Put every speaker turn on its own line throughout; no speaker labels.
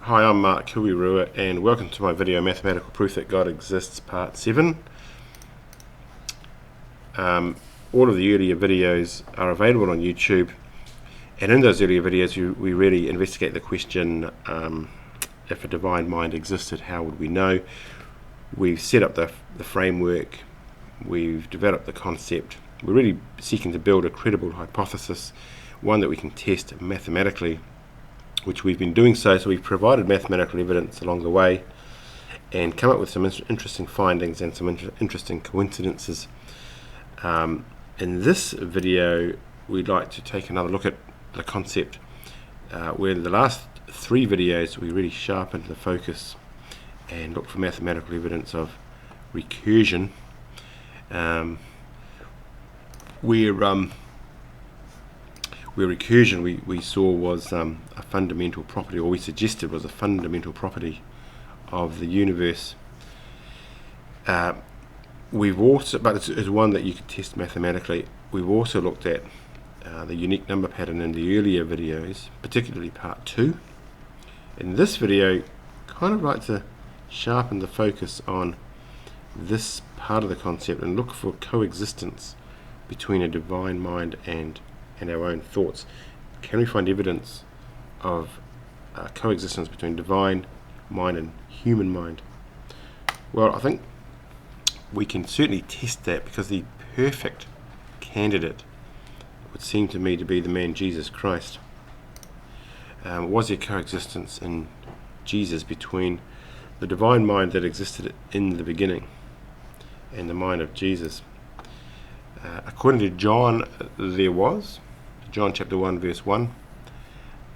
Hi, I'm Mark Kiwirua and welcome to my video Mathematical Proof That God Exists Part 7. All of the earlier videos are available on YouTube, and in those earlier videos we really investigate the question, if a divine mind existed, how would we know? We've set up the framework, we've developed the concept. We're really seeking to build a credible hypothesis, one that we can test mathematically, which we've been doing so we've provided mathematical evidence along the way and come up with some interesting findings and some interesting coincidences. In this video we'd like to take another look at the concept where in the last three videos we really sharpened the focus and looked for mathematical evidence of recursion, where recursion we saw was a fundamental property, or we suggested was a fundamental property of the universe. We've also, but it's one that you can test mathematically. We've also looked at the unique number pattern in the earlier videos, particularly part 2. In this video, kind of like to sharpen the focus on this part of the concept and look for coexistence between a divine mind and our own thoughts. Can we find evidence of coexistence between divine mind and human mind? Well, I think we can certainly test that, because the perfect candidate would seem to me to be the man Jesus Christ. Was there coexistence in Jesus between the divine mind that existed in the beginning and the mind of Jesus? According to John, there was. John chapter 1 verse 1,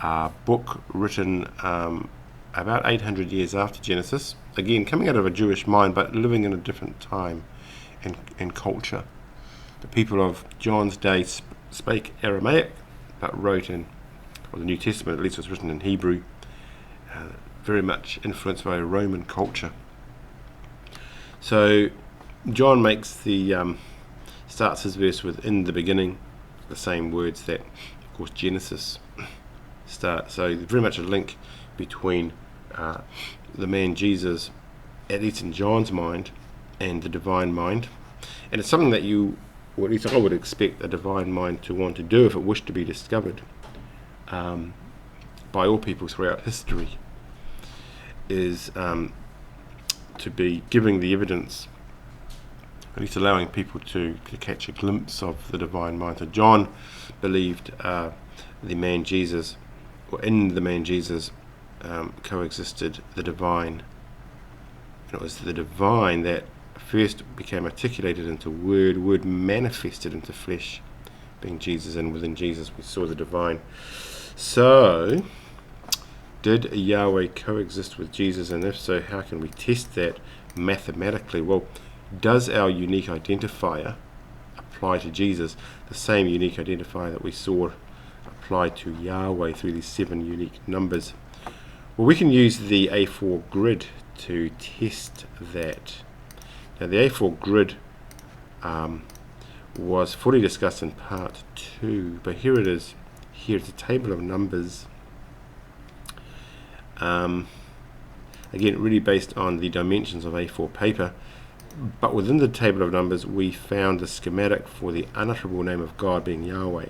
a book written about 800 years after Genesis, again coming out of a Jewish mind but living in a different time and culture. The people of John's day spake Aramaic but wrote in, or the New Testament at least was written in Hebrew, very much influenced by Roman culture. So John makes starts his verse with "in the beginning," the same words that, of course, Genesis starts. So very much a link between the man Jesus, at least in John's mind, and the divine mind. And it's something that or at least I would expect a divine mind to want to do if it wished to be discovered by all people throughout history, is to be giving the evidence, at least allowing people to catch a glimpse of the divine mind. So John believed the man Jesus, or in the man Jesus, coexisted the divine. And it was the divine that first became articulated into word manifested into flesh, being Jesus, and within Jesus we saw the divine. So, did Yahweh coexist with Jesus, and if so, how can we test that mathematically? Well, does our unique identifier apply to Jesus, the same unique identifier that we saw applied to Yahweh through these 7 unique numbers? Well, we can use the A4 grid to test that. Now, the A4 grid was fully discussed in part 2, but here it is. Here it's a table of numbers. Again, really based on the dimensions of A4 paper. But within the table of numbers, we found the schematic for the unutterable name of God being Yahweh.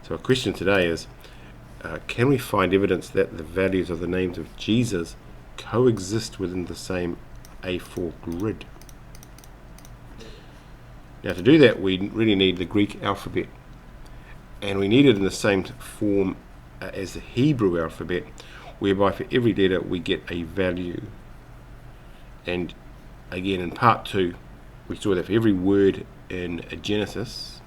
So our question today is, can we find evidence that the values of the names of Jesus coexist within the same A4 grid? Now, to do that, we really need the Greek alphabet. And we need it in the same form as the Hebrew alphabet, whereby for every letter we get a value. And again, in part 2, we saw that for every word in Genesis,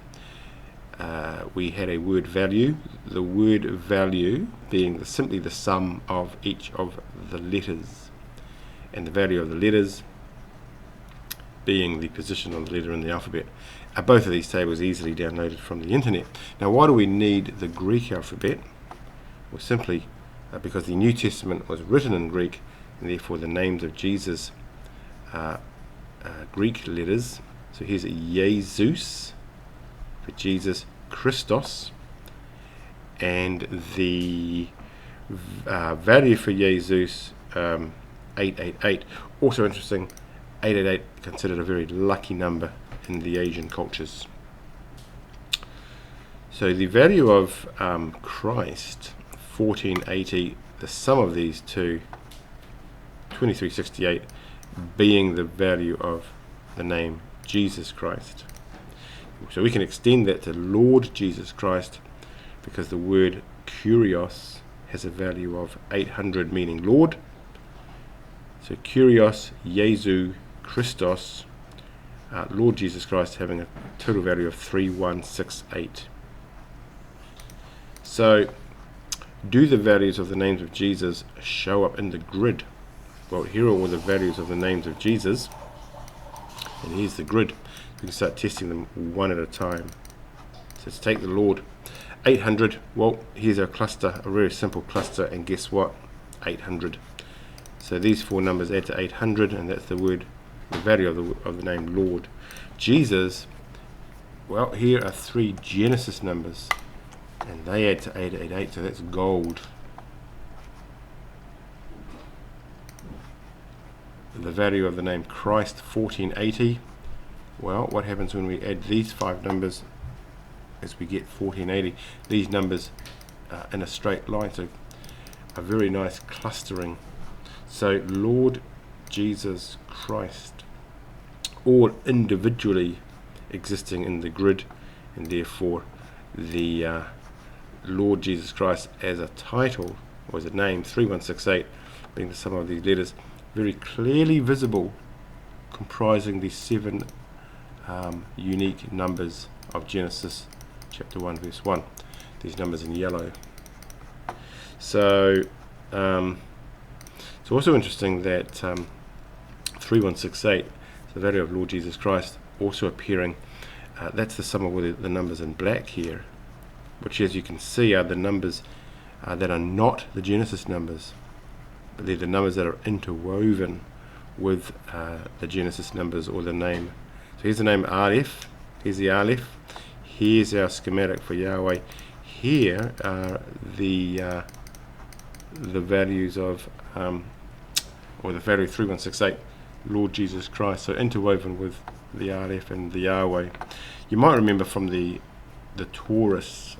we had a word value, the word value being simply the sum of each of the letters, and the value of the letters being the position of the letter in the alphabet. Both of these tables easily downloaded from the internet. Now, why do we need the Greek alphabet? Well, simply because the New Testament was written in Greek, and therefore the names of Jesus Greek letters. So here's Jesus for Jesus, Christos, and the Value for Jesus, 888. Also interesting, 888 considered a very lucky number in the Asian cultures. So the value of Christ, 1480, the sum of these two, 2368, being the value of the name Jesus Christ. So we can extend that to Lord Jesus Christ, because the word kurios has a value of 800, meaning Lord. So kurios, Jesu Christos, Lord Jesus Christ, having a total value of 3168. So, do the values of the names of Jesus show up in the grid? Well, here are all the values of the names of Jesus, and here's the grid. We can start testing them one at a time. So let's take the Lord. 800, well, here's our cluster, a very simple cluster, and guess what? 800. So these four numbers add to 800, and that's the value of the name Lord. Jesus, well, here are three Genesis numbers, and they add to 888, so that's gold. The value of the name Christ, 1480. Well, what happens when we add these five numbers as we get 1480? These numbers in a straight line, so a very nice clustering. So Lord Jesus Christ, all individually existing in the grid, and therefore the Lord Jesus Christ as a title, or as a name, 3168, being the sum of these letters, very clearly visible, comprising the 7 unique numbers of Genesis chapter 1 verse 1. These numbers in yellow. So it's also interesting that 3168, the value of Lord Jesus Christ, also appearing, that's the sum of the numbers in black here, which, as you can see, are the numbers that are not the Genesis numbers, but they're the numbers that are interwoven with the Genesis numbers or the name. So here's the name Aleph, here's the Aleph, here's our schematic for Yahweh, here are the values of, or the value 3168, Lord Jesus Christ, so interwoven with the Aleph and the Yahweh. You might remember from the torus,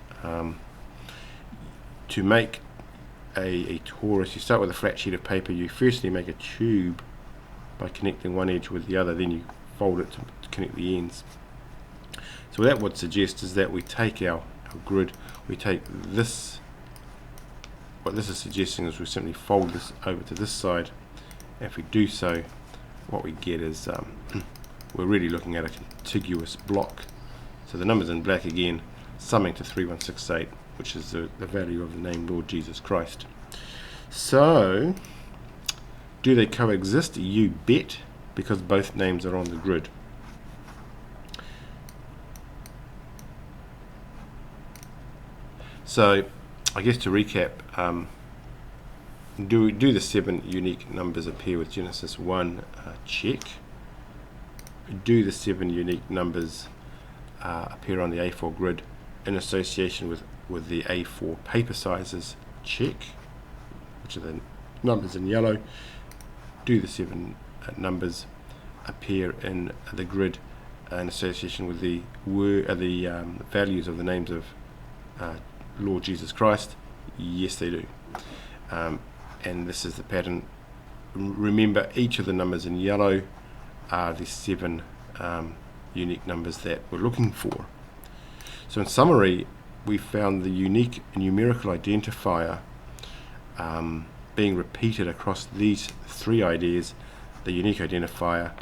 to make a torus, you start with a flat sheet of paper. You firstly make a tube by connecting one edge with the other, then you fold it to connect the ends. So what that would suggest is that we take our grid, we take this, what this is suggesting is we simply fold this over to this side. If we do so, what we get is we're really looking at a contiguous block. So the numbers in black again, summing to 3168, which is the value of the name Lord Jesus Christ. So, do they coexist? You bet, because both names are on the grid. So, I guess to recap, do the 7 unique numbers appear with Genesis 1? Check. Do the 7 unique numbers appear on the A4 grid in association with the A4 paper sizes? Check. Which are the numbers in yellow. Do the 7 numbers appear in the grid in association with the values of the names of Lord Jesus Christ? Yes, they do. And this is the pattern. Remember, each of the numbers in yellow are the 7 unique numbers that we're looking for. So in summary, we found the unique numerical identifier being repeated across these 3 ideas. The unique identifier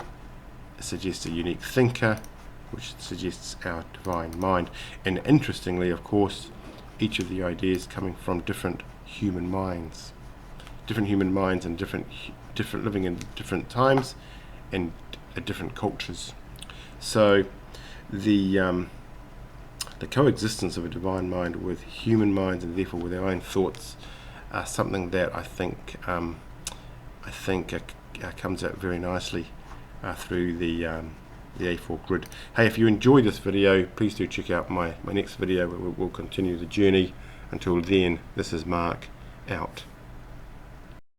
suggests a unique thinker, which suggests our divine mind. And interestingly, of course, each of the ideas coming from different human minds and different living in different times and different cultures. So the coexistence of a divine mind with human minds, and therefore with our own thoughts, are something that I think comes out very nicely through the A4 grid. Hey, if you enjoyed this video, please do check out my next video where we'll continue the journey. Until then, this is Mark, out.